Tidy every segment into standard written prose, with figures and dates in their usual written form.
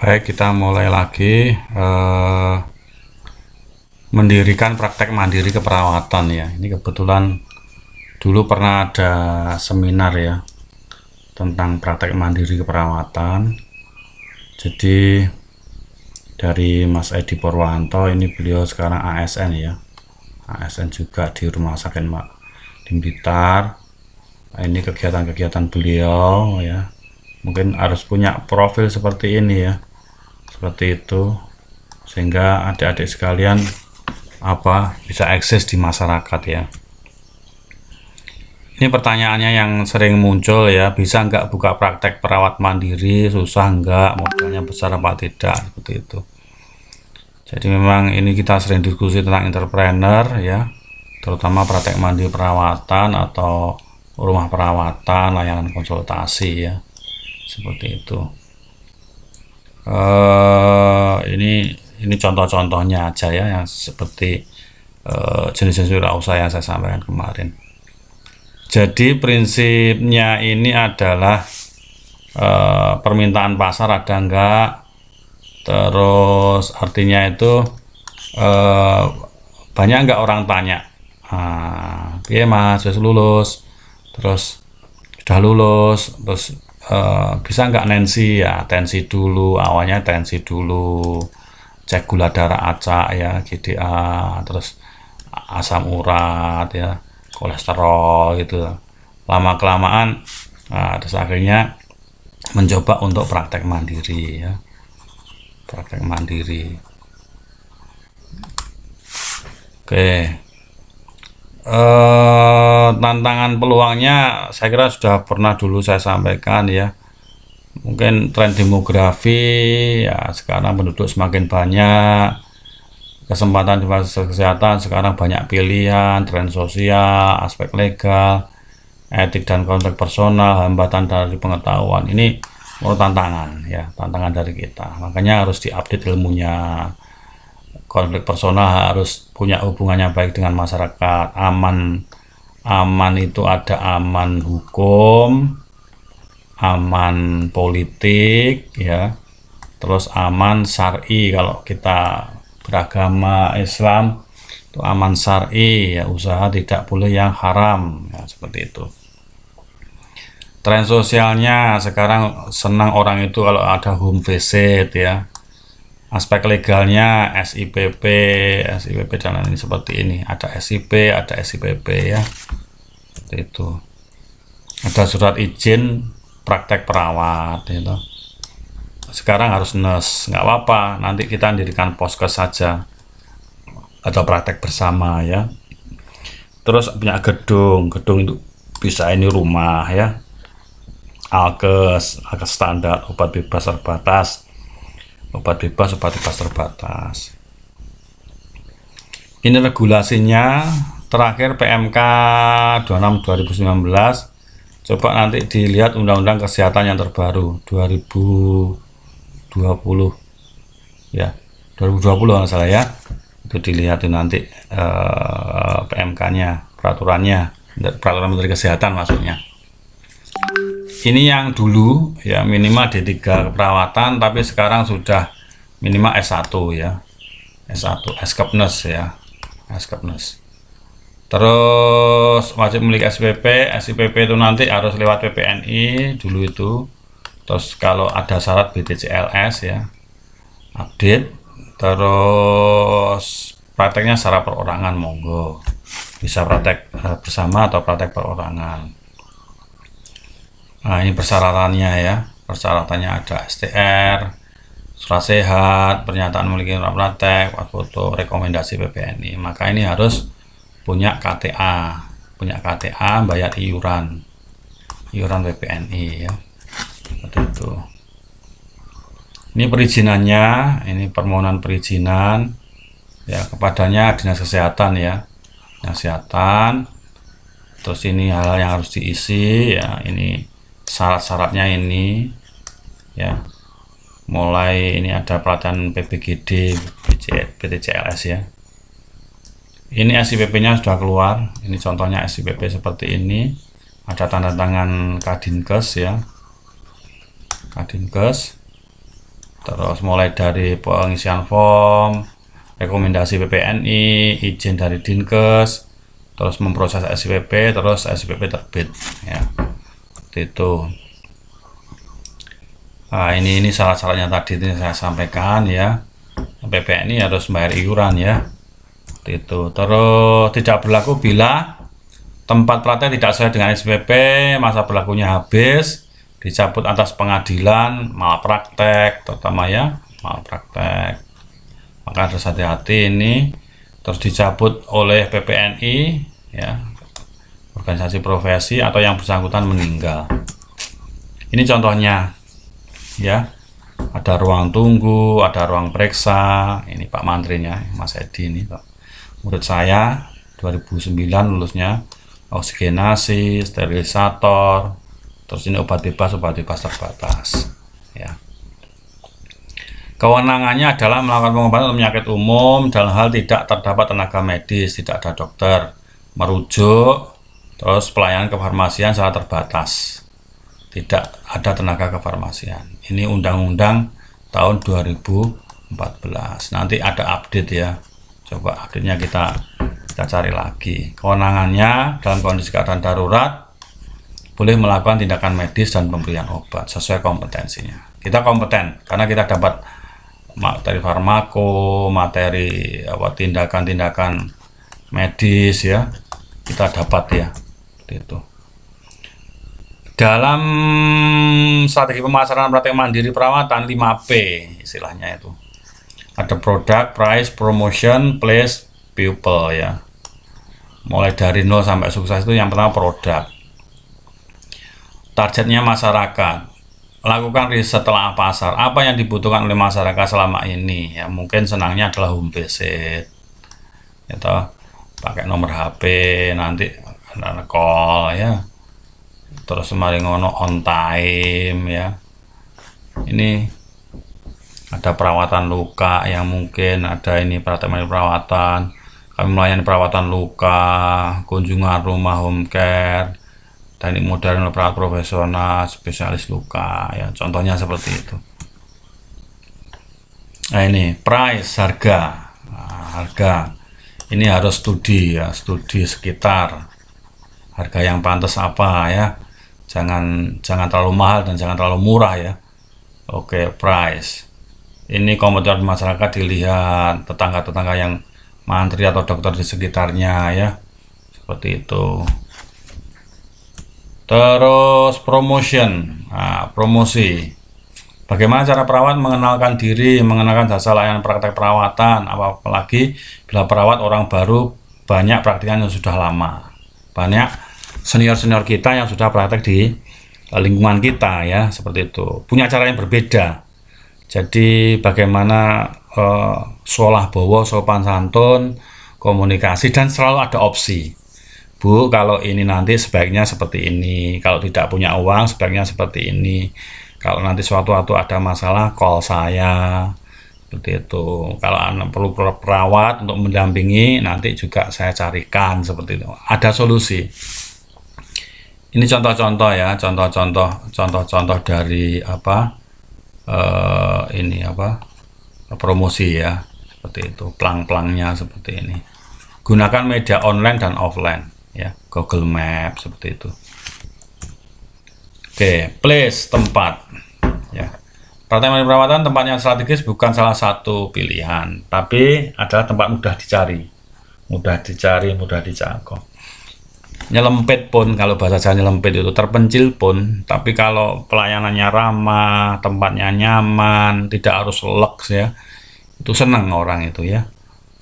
Baik, kita mulai lagi mendirikan praktek mandiri keperawatan ya. Ini kebetulan dulu pernah ada seminar ya tentang praktek mandiri keperawatan. Jadi dari Mas Edi Purwanto, ini beliau sekarang ASN ya. ASN juga di Rumah Sakit di Blitar. Nah, ini kegiatan-kegiatan beliau ya. Mungkin harus punya profil seperti ini ya. Seperti itu, sehingga adik-adik sekalian bisa akses di masyarakat ya. Ini pertanyaannya yang sering muncul ya, bisa nggak buka praktek perawat mandiri, susah nggak, modalnya besar apa tidak, seperti itu. Jadi memang ini kita sering diskusi tentang entrepreneur ya, terutama praktek mandiri perawatan atau rumah perawatan, layanan konsultasi ya, seperti itu. Ini contoh-contohnya aja ya, yang seperti jenis-jenis wirausaha yang saya sampaikan kemarin. Jadi prinsipnya ini adalah permintaan pasar ada enggak, terus artinya itu banyak enggak orang tanya, iya mas sudah lulus, terus sudah lulus, terus bisa nggak Nancy ya, tensi dulu, awalnya tensi dulu, cek gula darah acak ya, GDA, terus asam urat ya, kolesterol gitu. Lama kelamaan terus akhirnya mencoba untuk praktek mandiri ya, praktek mandiri. Oke, tantangan peluangnya saya kira sudah pernah dulu saya sampaikan ya. Mungkin tren demografi ya, sekarang penduduk semakin banyak, kesempatan di fasilitas kesehatan sekarang banyak pilihan, tren sosial, aspek legal, etik dan konflik personal, hambatan dari pengetahuan. Ini menurut tantangan ya, tantangan dari kita. Makanya harus diupdate ilmunya. Konflik personal harus punya hubungannya baik dengan masyarakat, aman itu ada aman hukum, aman politik ya, terus aman syar'i. Kalau kita beragama Islam itu aman syar'i ya, usaha tidak boleh yang haram ya, seperti itu. Tren sosialnya sekarang senang orang itu kalau ada home visit ya. Aspek legalnya SIPP dan lain seperti ini, ada SIP, ada SIPP ya, seperti itu. Ada surat izin praktek perawat gitu. Sekarang harus nurse, nggak apa-apa, nanti kita dirikan poskes saja atau praktek bersama ya. Terus punya gedung itu bisa ini rumah ya, alkes standar, obat bebas terbatas, obat bebas terbatas. Ini regulasinya terakhir PMK 26 2019. Coba nanti dilihat Undang-Undang Kesehatan yang terbaru 2020 ya, 2020 nggak salah ya, itu dilihat nanti PMK-nya, peraturan Menteri Kesehatan maksudnya. Ini yang dulu ya, minimal D3 keperawatan, tapi sekarang sudah minimal S1 ya, S1 Eskepnes ya, Eskepnes. Terus wajib memiliki SPP. SIPP itu nanti harus lewat PPNI dulu itu. Terus kalau ada syarat BPJLS ya, update. Terus prakteknya secara perorangan, monggo bisa praktek bersama atau praktek perorangan. Nah, ini persyaratannya ya. Persyaratannya ada STR, surat sehat, pernyataan memiliki praktek, foto, rekomendasi PPNI. Maka ini harus punya KTA, bayar iuran PPNI ya, seperti itu. Ini perizinannya, ini permohonan perizinan ya, kepadanya Dinas Kesehatan ya, Dinas Kesehatan. Terus ini hal yang harus diisi ya, ini syarat-syaratnya ini ya, mulai ini ada pelatihan PBGD, BPJLS ya. Ini SIPP-nya sudah keluar. Ini contohnya SIPP seperti ini. Ada tanda tangan Kadinkes ya, Kadinkes. terus mulai dari pengisian form, rekomendasi PPNI, izin dari Dinkes, terus memproses SPP, terus SPP terbit ya, itu. Nah, ini syarat-syaratnya tadi ini saya sampaikan ya. PPNI harus bayar iuran ya, itu. Terus tidak berlaku bila tempat praktek tidak sesuai dengan SPP, masa berlakunya habis, dicabut atas pengadilan, malpraktek, terutama ya malpraktek. Maka harus hati-hati ini. Terus dicabut oleh PPNI ya, organisasi profesi, atau yang bersangkutan meninggal. Ini contohnya ya, ada ruang tunggu, ada ruang periksa. Ini Pak Mantrinya, Mas Edi ini Pak, murid saya 2009 lulusnya. Oksigenasi, sterilisator, terus ini obat bebas terbatas ya. Kewenangannya adalah melakukan pengobatan untuk penyakit umum dalam hal tidak terdapat tenaga medis, tidak ada dokter, merujuk, terus pelayanan kefarmasian sangat terbatas, tidak ada tenaga kefarmasian. Ini undang-undang tahun 2014. Nanti ada update ya, coba update-nya kita cari lagi. Kewenangannya dalam kondisi keadaan darurat boleh melakukan tindakan medis dan pemberian obat sesuai kompetensinya. Kita kompeten karena kita dapat materi farmako, materi tindakan-tindakan medis ya, kita dapat ya, itu. Dalam strategi pemasaran praktek mandiri perawatan 5P istilahnya itu. Ada produk, price, promotion, place, people ya. Mulai dari 0 sampai sukses itu yang pertama produk. Targetnya masyarakat. Lakukan riset telah pasar. Apa yang dibutuhkan oleh masyarakat selama ini ya, mungkin senangnya adalah home visit. Gitu. Pakai nomor HP nanti ada call ya. Terus semaring ngono on time ya. Ini ada perawatan luka yang mungkin ada ini perawatan. Kami melayani perawatan luka, kunjungan rumah home care, teknik modern, perawat profesional, spesialis luka ya, contohnya seperti itu. Nah ini price, harga. Nah, harga ini harus studi ya, studi sekitar harga yang pantas apa ya, jangan terlalu mahal dan jangan terlalu murah ya. Oke, price ini kompetitor masyarakat, dilihat tetangga-tetangga yang mantri atau dokter di sekitarnya ya, seperti itu. Terus promotion, nah, promosi. Bagaimana cara perawat mengenalkan diri, mengenalkan jasa layanan praktek perawatan, apalagi bila perawat orang baru, banyak praktikan yang sudah lama, banyak senior-senior kita yang sudah praktek di lingkungan kita ya, seperti itu. Punya cara yang berbeda. Jadi bagaimana sholah bawa, sopan santun, komunikasi, dan selalu ada opsi. Bu, kalau ini nanti sebaiknya seperti ini, kalau tidak punya uang sebaiknya seperti ini, kalau nanti suatu-suatu ada masalah call saya, seperti itu. Kalau Anda perlu perawat untuk mendampingi, nanti juga saya carikan, seperti itu. Ada solusi. Ini contoh-contoh ya, contoh-contoh dari promosi ya, seperti itu. Pelang-pelangnya seperti ini. Gunakan media online dan offline ya, Google Map seperti itu. Oke, place, tempat ya. Praktek mandiri perawatan tempat yang strategis bukan salah satu pilihan, tapi adalah tempat mudah dicari, mudah dijangkau. Nyelempit pun, kalau bahasa Jawa nyelempit itu terpencil pun, tapi kalau pelayanannya ramah, tempatnya nyaman, tidak harus lux ya, itu senang orang itu ya.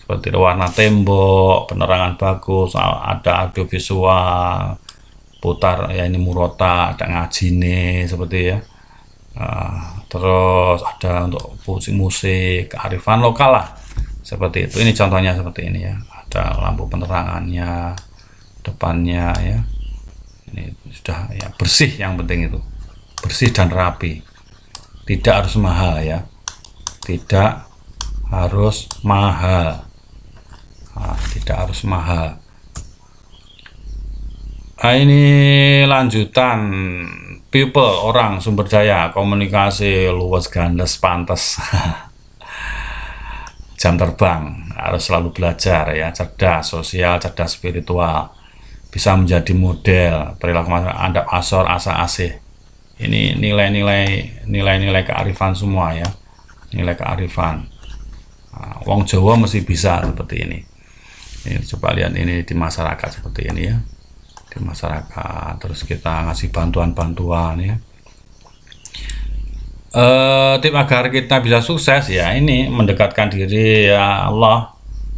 Seperti warna tembok, penerangan bagus, ada audio visual, putar ya, ini murota, ada ngajine seperti ya. Terus ada untuk musik, kearifan lokal lah, seperti itu. Ini contohnya seperti ini ya, ada lampu penerangannya, depannya ya, ini sudah ya, bersih, yang penting itu bersih dan rapi, tidak harus mahal ya, tidak harus mahal. Tidak harus mahal. Ini lanjutan people, orang, sumber daya, komunikasi, luwes, gandes, pantes. Jam terbang, harus selalu belajar ya, cerdas sosial, cerdas spiritual, bisa menjadi model, perilaku masyarakat, adab asor, asa asih. Ini nilai-nilai kearifan semua ya, nilai kearifan. Nah, wong Jawa mesti bisa seperti ini. Ini coba lihat ini di masyarakat seperti ini ya, di masyarakat. Terus kita ngasih bantuan-bantuan ya. Tip agar kita bisa sukses ya ini mendekatkan diri ya Allah,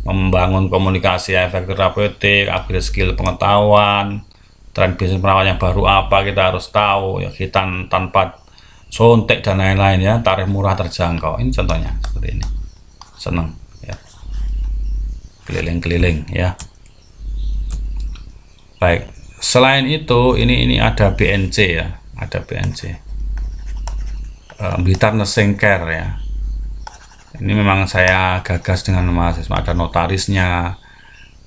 membangun komunikasi efektif terapeutik, upgrade skill pengetahuan, tren bisnis perawat yang baru apa kita harus tahu ya, hitan tanpa sontek dan lain-lain ya, tarif murah terjangkau. Ini contohnya seperti ini. Senang ya, keliling-keliling ya. Baik, selain itu ini ada BNC ya, ada BNC. Blitar Nursing Care ya. Ini memang saya gagas dengan mahasiswa, ada notarisnya.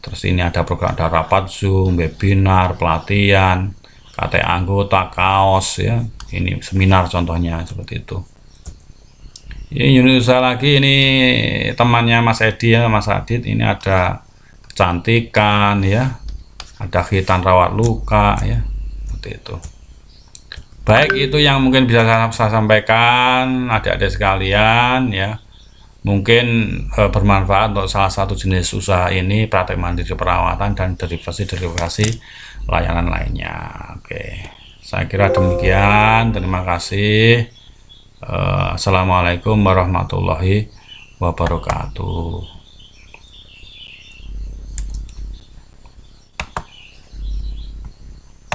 Terus ini ada program, ada rapat Zoom, webinar, pelatihan, KTA anggota, kaos ya. Ini seminar contohnya seperti itu. Ini unit usaha lagi, ini temannya Mas Edi ya, Mas Adit. Ini ada kecantikan ya, ada khitan rawat luka ya, seperti itu. Baik, itu yang mungkin bisa saya sampaikan adik-adik sekalian ya. Mungkin bermanfaat untuk salah satu jenis usaha ini, praktek mandiri perawatan dan derivasi layanan lainnya. Oke, saya kira demikian. Terima kasih. Assalamualaikum warahmatullahi wabarakatuh.